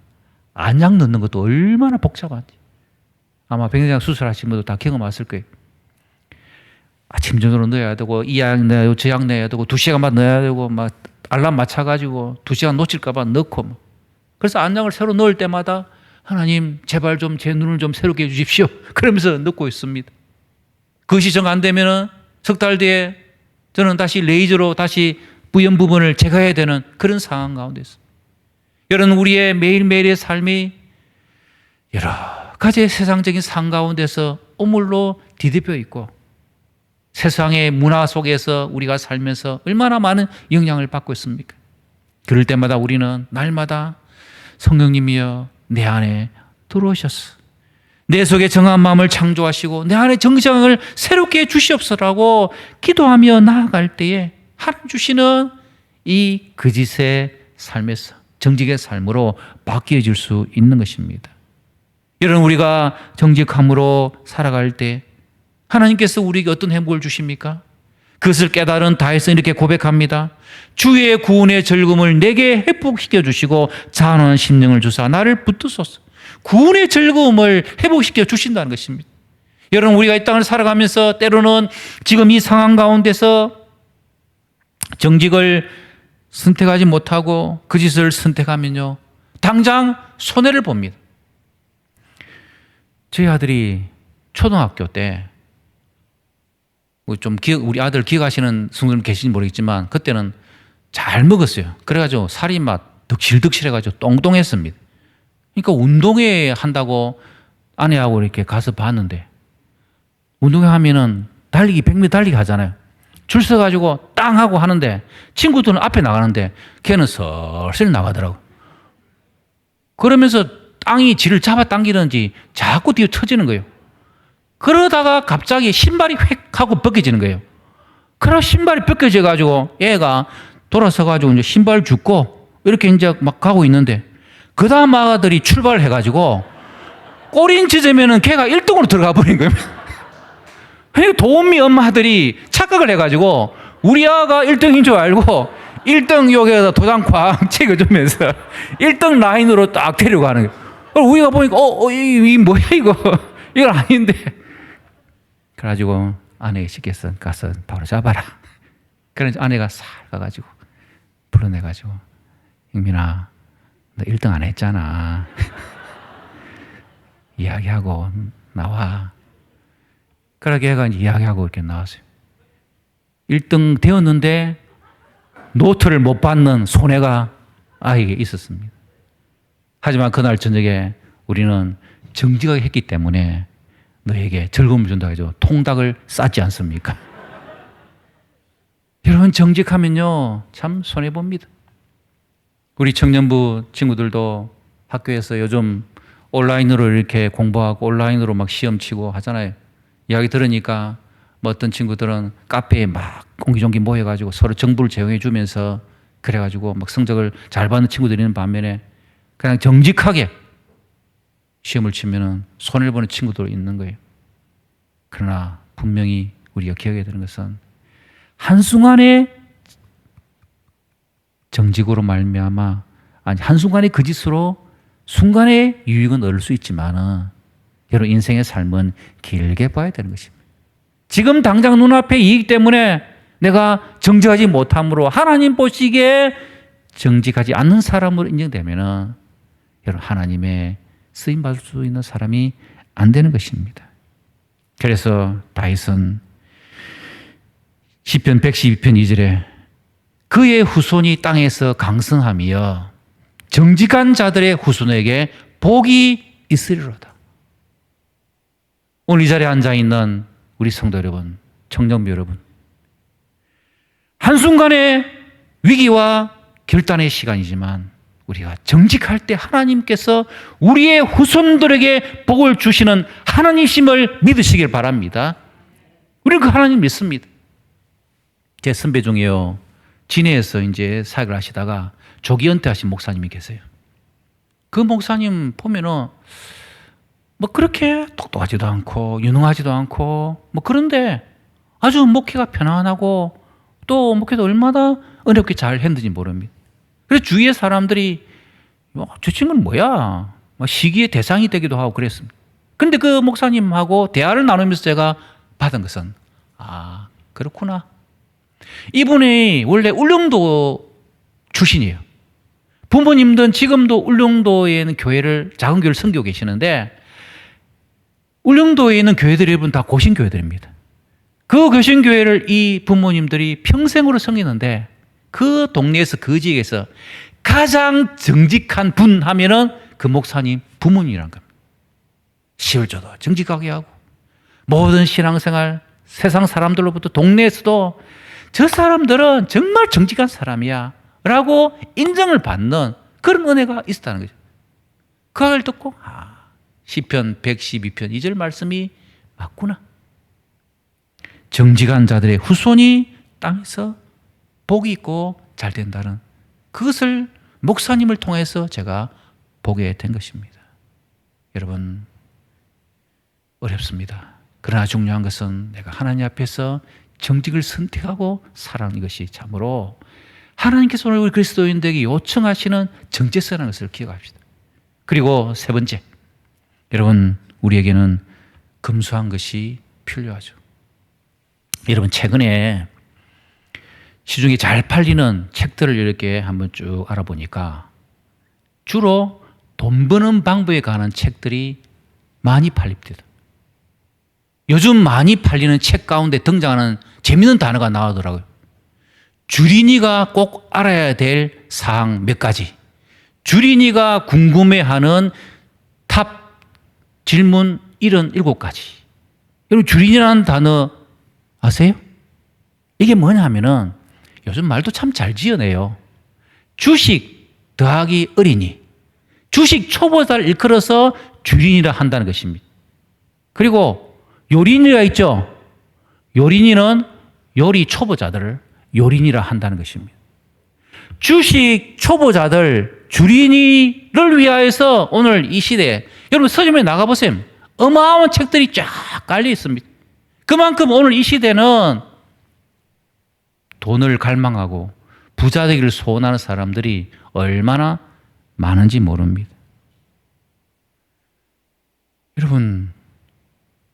안약 넣는 것도 얼마나 복잡한지 아마 백내장 수술하신 분도 다 경험하실 거예요. 아침 저녁으로 넣어야 되고 이 약 넣어야 되고 저 약 넣어야 되고 2시간만 넣어야 되고 막 알람 맞춰가지고 2시간 놓칠까 봐 넣고 뭐. 그래서 안약을 새로 넣을 때마다 하나님 제발 좀 제 눈을 좀 새롭게 해주십시오. 그러면서 넣고 있습니다. 그것이 정 안 되면은 석 달 뒤에 저는 다시 레이저로 다시 부연 부분을 제거해야 되는 그런 상황 가운데 있습니다. 여러분 우리의 매일매일의 삶이 여러 가지 세상적인 상 가운데서 오물로 뒤덮여 있고 세상의 문화 속에서 우리가 살면서 얼마나 많은 영향을 받고 있습니까? 그럴 때마다 우리는 날마다 성령님이여 내 안에 들어오셨어. 내 속에 정한 마음을 창조하시고 내 안에 정정을 새롭게 해 주시옵소서라고 기도하며 나아갈 때에 하나님 주시는 이 거짓의 삶에서 정직의 삶으로 바뀌어질 수 있는 것입니다. 여러분 우리가 정직함으로 살아갈 때 하나님께서 우리에게 어떤 행복을 주십니까? 그것을 깨달은 다윗은 이렇게 고백합니다. 주의 구원의 즐거움을 내게 회복시켜 주시고 자원한 심령을 주사 나를 붙드소서. 구원의 즐거움을 회복시켜 주신다는 것입니다. 여러분 우리가 이 땅을 살아가면서 때로는 지금 이 상황 가운데서 정직을 선택하지 못하고 그 짓을 선택하면요 당장 손해를 봅니다. 저희 아들이 초등학교 때 좀 우리 아들 기억하시는 성도님 계신지 모르겠지만 그때는 잘 먹었어요. 그래가지고 살이 막 덕실덕실해가지고 똥똥했습니다. 그러니까 운동회 한다고 아내하고 이렇게 가서 봤는데 운동회 하면은 달리기 100m 달리기 하잖아요. 줄 서가지고 땅 하고 하는데 친구들은 앞에 나가는데 걔는 설설 나가더라고. 그러면서 땅이 지를 잡아당기는지 자꾸 뒤로 터지는 거예요. 그러다가 갑자기 신발이 획 하고 벗겨지는 거예요. 그러다 신발이 벗겨져가지고 얘가 돌아서가지고 이제 신발 줍고 이렇게 이제 막 가고 있는데 그 다음 아가들이 출발을 해가지고 꼬린 지점에는 걔가 1등으로 들어가 버린 거예요. 도우미 엄마들이 착각을 해가지고 우리 아가 1등인 줄 알고 1등 여기에다 도장 쾅 찍어주면서 1등 라인으로 딱 데려가는 거예요. 우리가 보니까 이 뭐야 이거 이건 아닌데 그래가지고 아내가 시켰어. 가서 바로 잡아라. 그래서 아내가 살 가가지고 불러내가지고 영민아 너 1등 안 했잖아. 이야기하고 나와. 그러게 얘가 이야기하고 이렇게 나왔어요. 1등 되었는데 노트를 못 받는 손해가 아이에게 있었습니다. 하지만 그날 저녁에 우리는 정직하게 했기 때문에 너에게 즐거움을 준다 해서 통닭을 쌌지 않습니까? 여러분 정직하면요 참 손해봅니다. 우리 청년부 친구들도 학교에서 요즘 온라인으로 이렇게 공부하고 온라인으로 막 시험 치고 하잖아요. 이야기 들으니까 뭐 어떤 친구들은 카페에 막 옹기종기 모여가지고 서로 정보를 제공해 주면서 그래가지고 막 성적을 잘 받는 친구들이 있는 반면에 그냥 정직하게 시험을 치면은 손해를 보는 친구도 있는 거예요. 그러나 분명히 우리가 기억해야 되는 것은 한순간에 정직으로 말미암아 아니 한순간의 거짓으로 순간의 유익은 얻을 수 있지만은 여러분 인생의 삶은 길게 봐야 되는 것입니다. 지금 당장 눈앞에 이익 때문에 내가 정직하지 못함으로 하나님 보시기에 정직하지 않는 사람으로 인정되면은 여러분 하나님의 쓰임 받을 수 있는 사람이 안 되는 것입니다. 그래서 다윗은 시편 112편 2절에 그의 후손이 땅에서 강성하며 정직한 자들의 후손에게 복이 있으리로다. 오늘 이 자리에 앉아 있는 우리 성도 여러분, 청년부 여러분, 한순간의 위기와 결단의 시간이지만 우리가 정직할 때 하나님께서 우리의 후손들에게 복을 주시는 하나님심을 믿으시길 바랍니다. 우리는 그 하나님 믿습니다. 제 선배 중에요, 진해에서 이제 사역을 하시다가 조기 은퇴하신 목사님이 계세요. 그 목사님 보면은 뭐 그렇게 똑똑하지도 않고 유능하지도 않고 뭐 그런데 아주 목회가 편안하고 또 목회도 얼마나 어렵게 잘 했는지 모릅니다. 그래서 주위의 사람들이 저 친구는 뭐야? 뭐 시기의 대상이 되기도 하고 그랬습니다. 그런데 그 목사님하고 대화를 나누면서 제가 받은 것은 그렇구나. 이분이 원래 울릉도 출신이에요. 부모님들은 지금도 울릉도에 있는 교회를 작은 교회를 섬기고 계시는데 울릉도에 있는 교회들이 여러분 다 고신교회들입니다. 그 고신교회를 이 부모님들이 평생으로 섬기는데 그 동네에서 그 지역에서 가장 정직한 분 하면은 그 목사님 부모님이란 겁니다. 시월조도 정직하게 하고 모든 신앙생활 세상 사람들로부터 동네에서도 저 사람들은 정말 정직한 사람이야 라고 인정을 받는 그런 은혜가 있었다는 거죠. 그 말을 듣고 시편 112편 2절 말씀이 맞구나. 정직한 자들의 후손이 땅에서 복이 있고 잘 된다는 그것을 목사님을 통해서 제가 보게 된 것입니다. 여러분 어렵습니다. 그러나 중요한 것은 내가 하나님 앞에서 정직을 선택하고 살아가는 것이 참으로 하나님께서 오늘 우리 그리스도인들에게 요청하시는 정체성이라는 것을 기억합시다. 그리고 세 번째, 여러분 우리에게는 검소한 것이 필요하죠. 여러분 최근에 시중에 잘 팔리는 책들을 이렇게 한번 쭉 알아보니까 주로 돈 버는 방법에 관한 책들이 많이 팔립니다. 요즘 많이 팔리는 책 가운데 등장하는 재미있는 단어가 나오더라고요. 주린이가 꼭 알아야 될 사항 몇 가지. 주린이가 궁금해하는 탑 질문 77가지. 여러분 주린이라는 단어 아세요? 이게 뭐냐 하면은 요즘 말도 참 잘 지어내요. 주식 더하기 어린이. 주식 초보자를 일컬어서 주린이라 한다는 것입니다. 그리고 요린이가 있죠. 요린이는 요리 초보자들을 요린이라 한다는 것입니다. 주식 초보자들 주린이를 위하여서 오늘 이 시대에 여러분 서점에 나가보세요. 어마어마한 책들이 쫙 깔려 있습니다. 그만큼 오늘 이 시대는 돈을 갈망하고 부자 되기를 소원하는 사람들이 얼마나 많은지 모릅니다. 여러분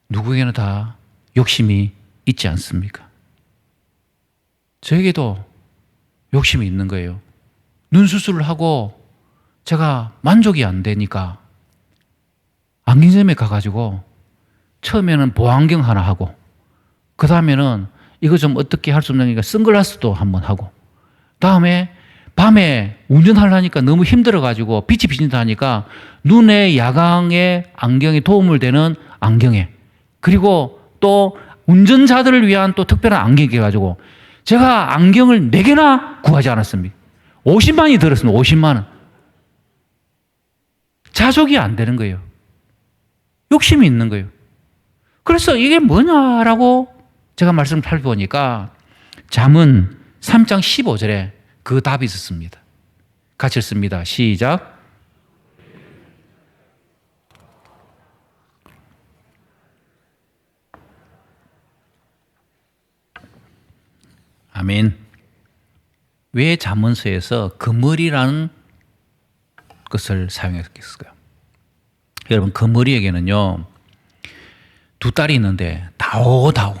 누구에게나 다 욕심이 있지 않습니까? 저에게도 욕심이 있는 거예요. 눈 수술을 하고 제가 만족이 안 되니까 안경점에 가가지고 처음에는 보안경 하나 하고 그 다음에는 이거 좀 어떻게 할 수 없느니까 선글라스도 한번 하고 다음에 밤에 운전하려니까 너무 힘들어가지고 빛이 비친다 하니까 눈에 야광의 안경에 도움을 되는 안경에 그리고 또 운전자들을 위한 또 특별한 안경이 해가지고 제가 안경을 4개나 구하지 않았습니다. 50만이 들었습니다. 50만 원. 자족이 안 되는 거예요. 욕심이 있는 거예요. 그래서 이게 뭐냐라고 제가 말씀을 살펴보니까 잠언 3장 15절에 그 답이 있었습니다. 같이 읽습니다. 시작. 아멘. 왜 잠언서에서 그머리라는 것을 사용했을까요? 여러분 그머리에게는요 2딸이 있는데 다오다오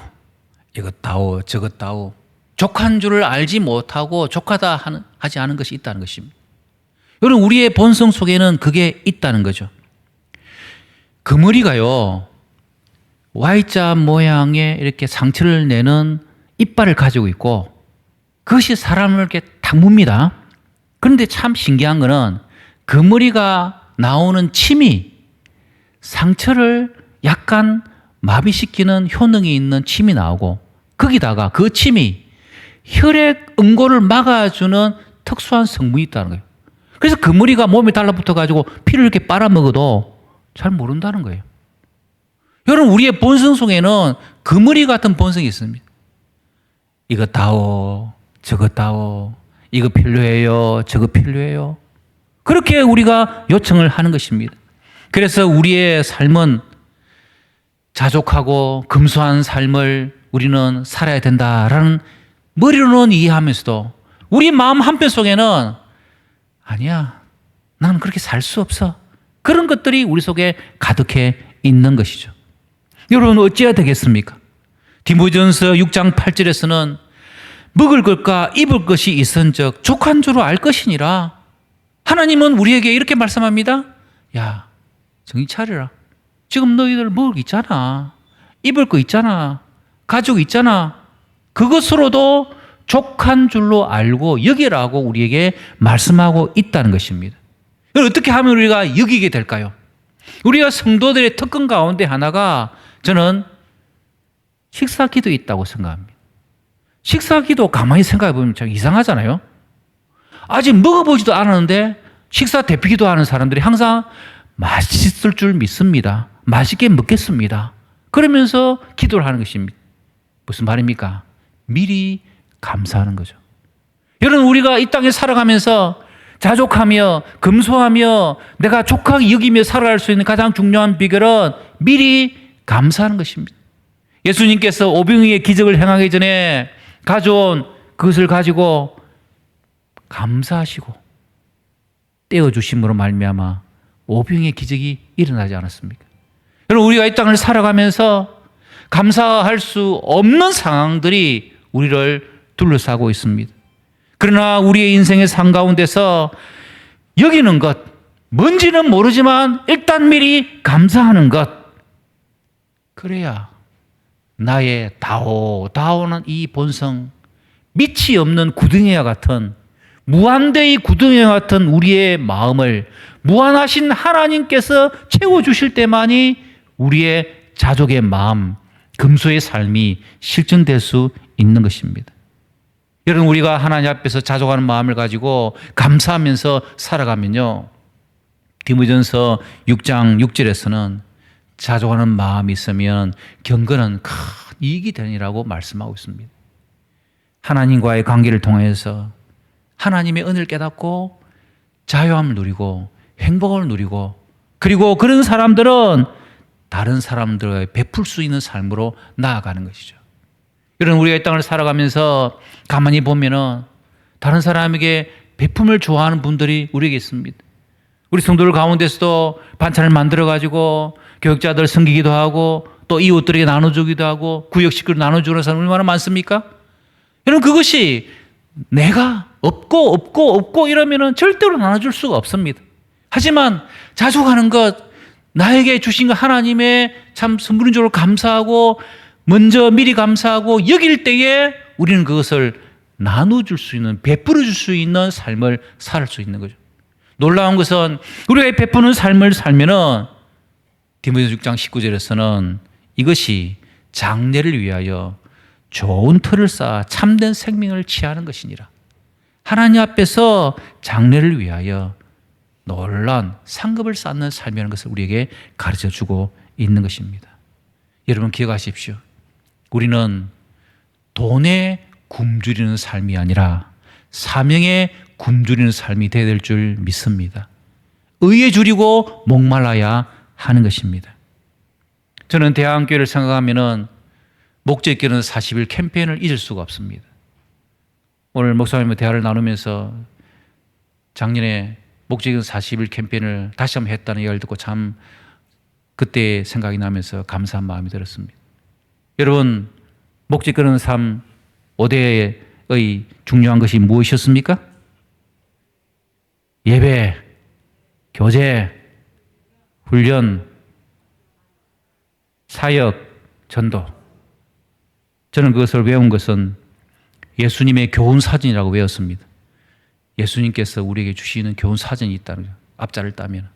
이것 다오 저것 다오 족한 줄을 알지 못하고 족하다 하지 않은 것이 있다는 것입니다. 여러분 우리의 본성 속에는 그게 있다는 거죠. 그머리가요 Y자 모양의 이렇게 상처를 내는 이빨을 가지고 있고 그것이 사람을 이렇게 탁 뭅니다. 그런데 참 신기한 거는 그머리가 나오는 침이 상처를 약간 마비시키는 효능이 있는 침이 나오고 거기다가 그 침이 혈액 응고를 막아주는 특수한 성분이 있다는 거예요. 그래서 그머리가 몸에 달라붙어가지고 피를 이렇게 빨아먹어도 잘 모른다는 거예요. 여러분 우리의 본성 속에는 그머리 같은 본성이 있습니다. 이거 다오 저거 다오 이거 필요해요 저거 필요해요 그렇게 우리가 요청을 하는 것입니다. 그래서 우리의 삶은 자족하고 금소한 삶을 우리는 살아야 된다라는 머리로는 이해하면서도 우리 마음 한편 속에는 아니야, 나는 그렇게 살 수 없어. 그런 것들이 우리 속에 가득해 있는 것이죠. 여러분 어찌해야 되겠습니까? 디모데전서 6장 8절에서는 먹을 것과 입을 것이 있은즉 족한 줄로 알 것이니라. 하나님은 우리에게 이렇게 말씀합니다. 야, 정신 차려라. 지금 너희들 먹을 거 있잖아. 입을 거 있잖아. 가족 있잖아. 그것으로도 족한 줄로 알고 여기라고 우리에게 말씀하고 있다는 것입니다. 어떻게 하면 우리가 여기게 될까요? 우리가 성도들의 특권 가운데 하나가 저는 식사기도 있다고 생각합니다. 식사기도 가만히 생각해 보면 참 이상하잖아요. 아직 먹어보지도 않았는데 식사 대피기도 하는 사람들이 항상 맛있을 줄 믿습니다. 맛있게 먹겠습니다. 그러면서 기도를 하는 것입니다. 무슨 말입니까? 미리 감사하는 거죠. 여러분 우리가 이 땅에 살아가면서 자족하며 금소하며 내가 족하게 여기며 살아갈 수 있는 가장 중요한 비결은 미리 감사하는 것입니다. 예수님께서 오병이의 기적을 행하기 전에 가져온 그것을 가지고 감사하시고 떼어주심으로 말미암아 오병이의 기적이 일어나지 않았습니까? 여러분 우리가 이 땅을 살아가면서 감사할 수 없는 상황들이 우리를 둘러싸고 있습니다. 그러나 우리의 인생의 삶 가운데서 여기는 것, 뭔지는 모르지만 일단 미리 감사하는 것, 그래야 나의 다오는 이 본성, 밑이 없는 구덩이와 같은 무한대의 구덩이와 같은 우리의 마음을 무한하신 하나님께서 채워주실 때만이 우리의 자족의 마음, 금소의 삶이 실천될 수 있는 것입니다. 여러분 우리가 하나님 앞에서 자족하는 마음을 가지고 감사하면서 살아가면요, 디모데전서 6장 6절에서는 자족하는 마음이 있으면 경건은 큰 이익이 되니라고 말씀하고 있습니다. 하나님과의 관계를 통해서 하나님의 은혜를 깨닫고 자유함을 누리고 행복을 누리고, 그리고 그런 사람들은 다른 사람들에게 베풀 수 있는 삶으로 나아가는 것이죠. 여러분 우리가 이 땅을 살아가면서 가만히 보면은 다른 사람에게 베품을 좋아하는 분들이 우리에게 있습니다. 우리 성도들 가운데서도 반찬을 만들어 가지고 교육자들 섬기기도 하고 또 이웃들에게 나눠주기도 하고 구역식구를 나눠주는 사람 얼마나 많습니까? 여러분 그것이 내가 없고 이러면은 절대로 나눠줄 수가 없습니다. 하지만 자족하는 것, 나에게 주신 것 하나님의 참 선물인적으로 감사하고 먼저 미리 감사하고 여길 때에 우리는 그것을 나눠줄 수 있는, 베풀어 줄 수 있는 삶을 살 수 있는 거죠. 놀라운 것은 우리가 베푸는 삶을 살면은 디모데 6장 19절에서는 이것이 장래를 위하여 좋은 터를 쌓아 참된 생명을 취하는 것이니라. 하나님 앞에서 장래를 위하여 놀라운 상급을 쌓는 삶이라는 것을 우리에게 가르쳐주고 있는 것입니다. 여러분 기억하십시오. 우리는 돈에 굶주리는 삶이 아니라 사명에 굶주리는 삶이 되어야 될 줄 믿습니다. 의에 줄이고 목말라야 하는 것입니다. 저는 대한교회를 생각하면은 목적교는 40일 캠페인을 잊을 수가 없습니다. 오늘 목사님과 대화를 나누면서 작년에 목적교는 40일 캠페인을 다시 한번 했다는 이야기를 듣고 참 그때 생각이 나면서 감사한 마음이 들었습니다. 여러분 목적교는 삶 5대의 중요한 것이 무엇이었습니까? 예배, 교제, 훈련, 사역, 전도. 저는 그것을 외운 것은 예수님의 교훈 사진이라고 외웠습니다. 예수님께서 우리에게 주시는 교훈 사진이 있다는 거예요. 앞자를 따면.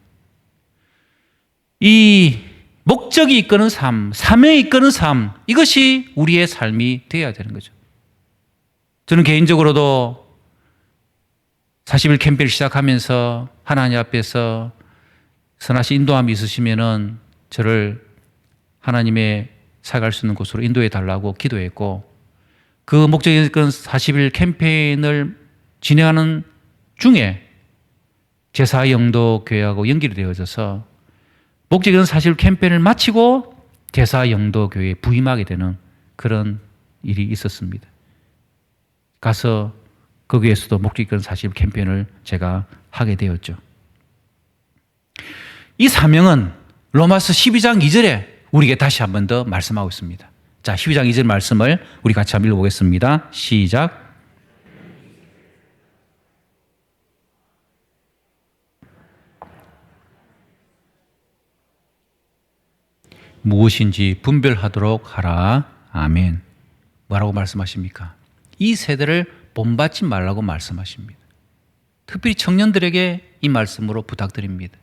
이 목적이 이끄는 삶, 사명이 이끄는 삶, 이것이 우리의 삶이 되어야 되는 거죠. 저는 개인적으로도 40일 캠페인을 시작하면서 하나님 앞에서 선하신 인도함이 있으시면은 저를 하나님의 살아갈 수 있는 곳으로 인도해 달라고 기도했고, 그 목적이 이끄는 40일 캠페인을 진행하는 중에 제사 영도 교회하고 연결이 되어져서 목적은 사실 캠페인을 마치고 제사 영도교회에 부임하게 되는 그런 일이 있었습니다. 가서 거기에서도 목적은 사실 캠페인을 제가 하게 되었죠. 이 사명은 로마서 12장 2절에 우리에게 다시 한 번 더 말씀하고 있습니다. 자, 12장 2절 말씀을 우리 같이 한번 읽어보겠습니다. 시작. 무엇인지 분별하도록 하라. 아멘. 뭐라고 말씀하십니까? 이 세대를 본받지 말라고 말씀하십니다. 특별히 청년들에게 이 말씀으로 부탁드립니다.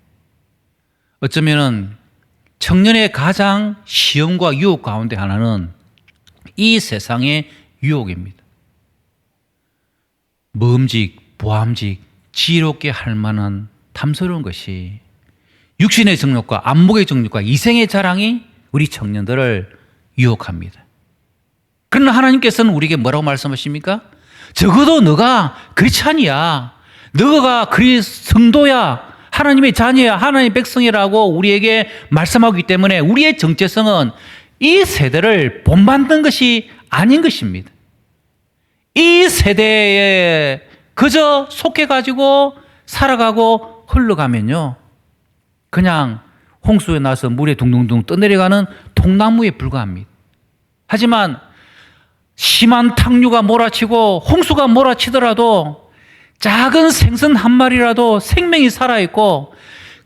어쩌면은 청년의 가장 시험과 유혹 가운데 하나는 이 세상의 유혹입니다. 모험직, 보암직, 지혜롭게 할 만한 탐스러운 것이 육신의 정욕과 안목의 정욕과 이생의 자랑이 우리 청년들을 유혹합니다. 그러나 하나님께서는 우리에게 뭐라고 말씀하십니까? 적어도 너가 크리스찬이야. 너가 성도야. 하나님의 자녀야. 하나님의 백성이라고 우리에게 말씀하기 때문에 우리의 정체성은 이 세대를 본받는 것이 아닌 것입니다. 이 세대에 그저 속해가지고 살아가고 흘러가면요, 그냥 홍수에 나서 물에 둥둥둥 떠내려가는 통나무에 불과합니다. 하지만 심한 탕류가 몰아치고 홍수가 몰아치더라도 작은 생선 한 마리라도 생명이 살아있고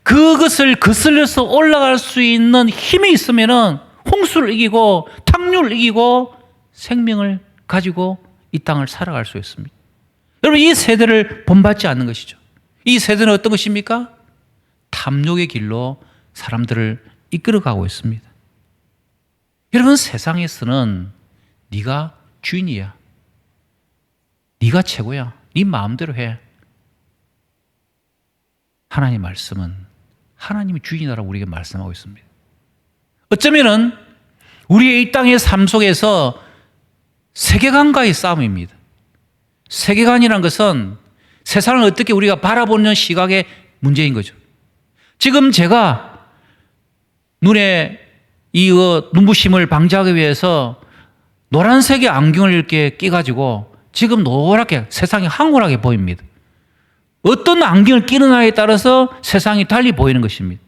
그것을 거슬려서 올라갈 수 있는 힘이 있으면은 홍수를 이기고 탕류를 이기고 생명을 가지고 이 땅을 살아갈 수 있습니다. 여러분, 이 세대를 본받지 않는 것이죠. 이 세대는 어떤 것입니까? 탐욕의 길로 사람들을 이끌어가고 있습니다. 여러분, 세상에서는 네가 주인이야. 네가 최고야. 네 마음대로 해. 하나님의 말씀은 하나님이 주인이라고 우리에게 말씀하고 있습니다. 어쩌면은 우리의 이 땅의 삶 속에서 세계관과의 싸움입니다. 세계관이란 것은 세상을 어떻게 우리가 바라보는 시각의 문제인 거죠. 지금 제가 눈에 이 눈부심을 방지하기 위해서 노란색의 안경을 이렇게 끼가지고 지금 노랗게 세상이 황홀하게 보입니다. 어떤 안경을 끼느냐에 따라서 세상이 달리 보이는 것입니다.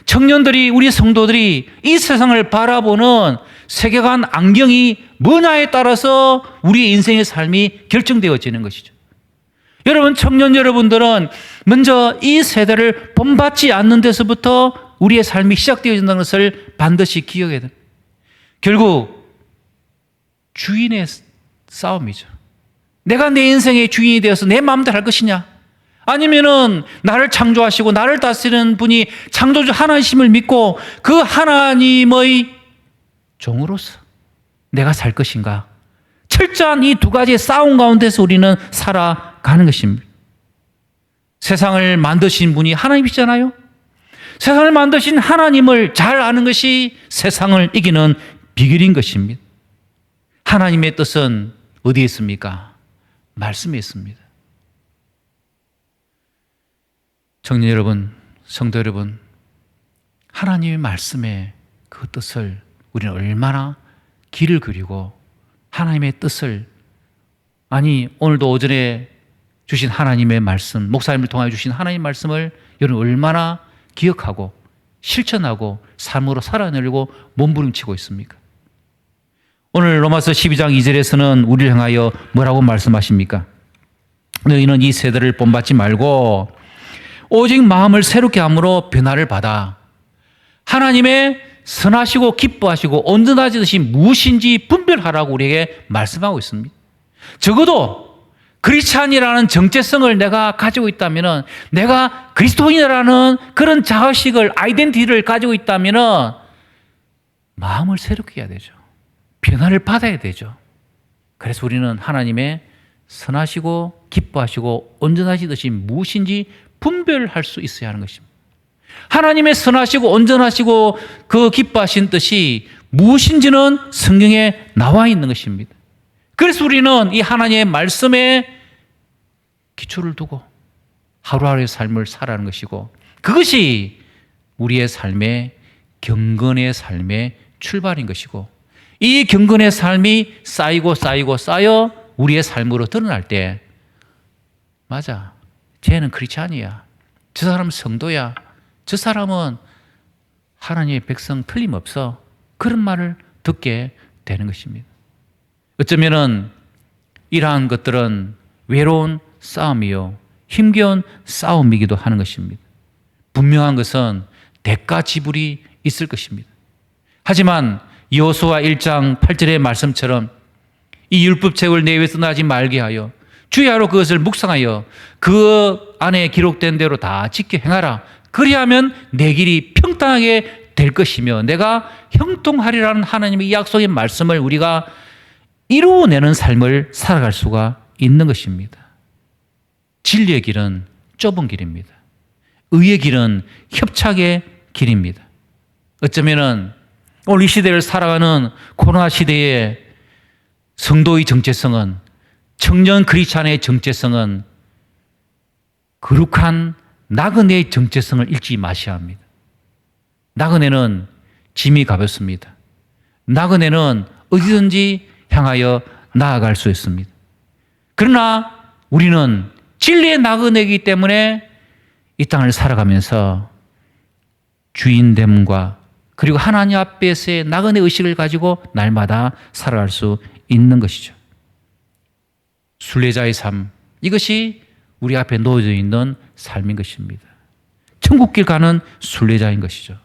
청년들이, 우리 성도들이 이 세상을 바라보는 세계관 안경이 뭐냐에 따라서 우리의 인생의 삶이 결정되어지는 것이죠. 여러분, 청년 여러분들은 먼저 이 세대를 본받지 않는 데서부터 우리의 삶이 시작되어진다는 것을 반드시 기억해야 됩니다. 결국 주인의 싸움이죠. 내가 내 인생의 주인이 되어서 내 마음대로 할 것이냐, 아니면은 나를 창조하시고 나를 다스리는 분이 창조주 하나님을 믿고 그 하나님의 종으로서 내가 살 것인가. 철저한 이 두 가지의 싸움 가운데서 우리는 살아가는 것입니다. 세상을 만드신 분이 하나님이시잖아요. 세상을 만드신 하나님을 잘 아는 것이 세상을 이기는 비결인 것입니다. 하나님의 뜻은 어디에 있습니까? 말씀에 있습니다. 청년 여러분, 성도 여러분, 하나님의 말씀에 그 뜻을 우리는 얼마나 길을 그리고 하나님의 뜻을, 아니 오늘도 오전에 주신 하나님의 말씀, 목사님을 통하여 주신 하나님의 말씀을 여러분 얼마나 기억하고 실천하고 삶으로 살아내려고 몸부림치고 있습니까? 오늘 로마서 12장 2절에서는 우리를 향하여 뭐라고 말씀하십니까? 너희는 이 세대를 본받지 말고 오직 마음을 새롭게 함으로 변화를 받아 하나님의 선하시고 기뻐하시고 온전하시듯이 무엇인지 분별하라고 우리에게 말씀하고 있습니다. 적어도 크리스찬이라는 정체성을 내가 가지고 있다면, 내가 그리스도인이라는 그런 자의식을, 아이덴티티를 가지고 있다면 마음을 새롭게 해야 되죠. 변화를 받아야 되죠. 그래서 우리는 하나님의 선하시고 기뻐하시고 온전하시듯이 무엇인지 분별할 수 있어야 하는 것입니다. 하나님의 선하시고 온전하시고 그 기뻐하신 뜻이 무엇인지는 성경에 나와 있는 것입니다. 그래서 우리는 이 하나님의 말씀에 기초를 두고 하루하루의 삶을 살아가는 것이고, 그것이 우리의 삶의 경건의 삶의 출발인 것이고, 이 경건의 삶이 쌓이고 쌓여 우리의 삶으로 드러날 때, 맞아, 쟤는 크리스찬이야, 저 사람은 성도야, 저 사람은 하나님의 백성 틀림없어, 그런 말을 듣게 되는 것입니다. 어쩌면은 이러한 것들은 외로운 싸움이요, 힘겨운 싸움이기도 하는 것입니다. 분명한 것은 대가 지불이 있을 것입니다. 하지만 여호수아 1장 8절의 말씀처럼 이 율법책을 내 입에서 나지 말게 하여 주야로 그것을 묵상하여 그 안에 기록된 대로 다 지켜 행하라. 그리하면 내 길이 평탄하게 될 것이며 내가 형통하리라는 하나님의 약속의 말씀을 우리가 이루어내는 삶을 살아갈 수가 있는 것입니다. 진리의 길은 좁은 길입니다. 의의 길은 협착의 길입니다. 어쩌면은 오늘 이 시대를 살아가는 코로나 시대의 성도의 정체성은, 청년 크리스찬의 정체성은 거룩한 나그네의 정체성을 잃지 마셔야 합니다. 나그네는 짐이 가볍습니다. 나그네는 어디든지 향하여 나아갈 수 있습니다. 그러나 우리는 진리의 나그네이기 때문에 이 땅을 살아가면서 주인됨과 그리고 하나님 앞에서의 나그네 의식을 가지고 날마다 살아갈 수 있는 것이죠. 순례자의 삶, 이것이 우리 앞에 놓여져 있는 삶인 것입니다. 천국길 가는 순례자인 것이죠.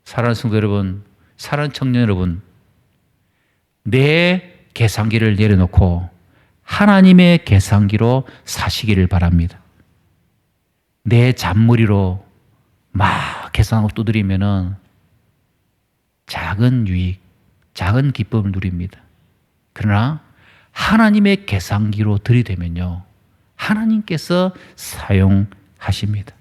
사랑하는 성도 여러분, 사랑하는 청년 여러분, 내 계산기를 내려놓고 하나님의 계산기로 사시기를 바랍니다. 내 잔머리로 막 계산하고 두드리면은 작은 유익, 작은 기쁨을 누립니다. 그러나 하나님의 계산기로 들이대면요, 하나님께서 사용하십니다.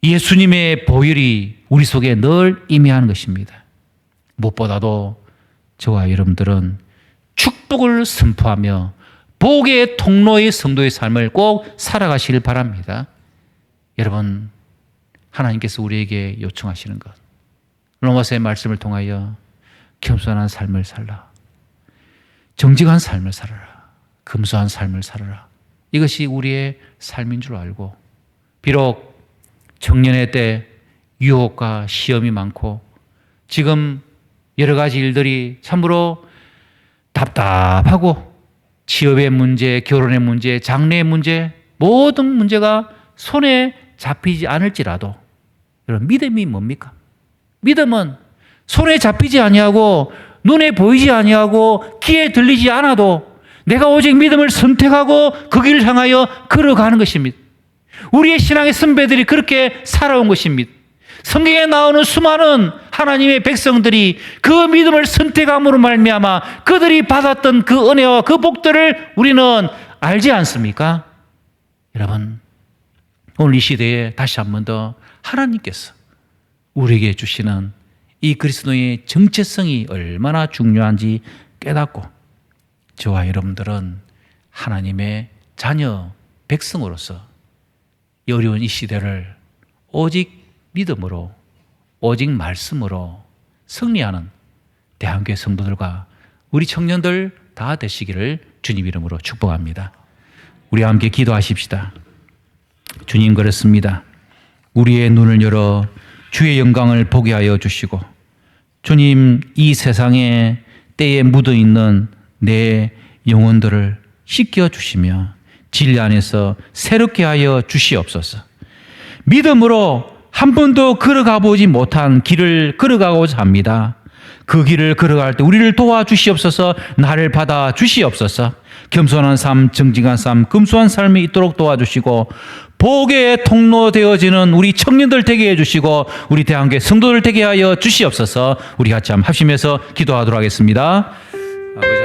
예수님의 보혈이 우리 속에 늘 임해하는 것입니다. 무엇보다도 저와 여러분들은 축복을 선포하며 복의 통로의 성도의 삶을 꼭 살아가시길 바랍니다. 여러분, 하나님께서 우리에게 요청하시는 것, 로마서의 말씀을 통하여 겸손한 삶을 살라, 정직한 삶을 살아라, 금수한 삶을 살아라. 이것이 우리의 삶인 줄 알고, 비록 청년의 때 유혹과 시험이 많고 지금 여러 가지 일들이 참으로 답답하고, 취업의 문제, 결혼의 문제, 장래의 문제, 모든 문제가 손에 잡히지 않을지라도, 여러분, 믿음이 뭡니까? 믿음은 손에 잡히지 아니하고 눈에 보이지 아니하고 귀에 들리지 않아도 내가 오직 믿음을 선택하고 그 길을 향하여 걸어가는 것입니다. 우리의 신앙의 선배들이 그렇게 살아온 것입니다. 성경에 나오는 수많은 하나님의 백성들이 그 믿음을 선택함으로 말미암아 그들이 받았던 그 은혜와 그 복들을 우리는 알지 않습니까? 여러분, 오늘 이 시대에 다시 한 번 더 하나님께서 우리에게 주시는 이 그리스도의 정체성이 얼마나 중요한지 깨닫고, 저와 여러분들은 하나님의 자녀 백성으로서 이 어려운 이 시대를 오직 믿음으로, 오직 말씀으로 승리하는 대한교회 성도들과 우리 청년들 다 되시기를 주님 이름으로 축복합니다. 우리 함께 기도하십시다. 주님, 그렇습니다. 우리의 눈을 열어 주의 영광을 보게 하여 주시고, 주님, 이 세상에 때에 묻어있는 내 영혼들을 씻겨주시며 진리 안에서 새롭게 하여 주시옵소서. 믿음으로 한 번도 걸어가 보지 못한 길을 걸어가고자 합니다. 그 길을 걸어갈 때 우리를 도와주시옵소서. 나를 받아 주시옵소서. 겸손한 삶, 정직한 삶, 금수한 삶이 있도록 도와주시고, 복의 통로 되어지는 우리 청년들 되게 해주시고, 우리 대한교회 성도들 되게 하여 주시옵소서. 우리 같이 한번 합심해서 기도하도록 하겠습니다. 아버지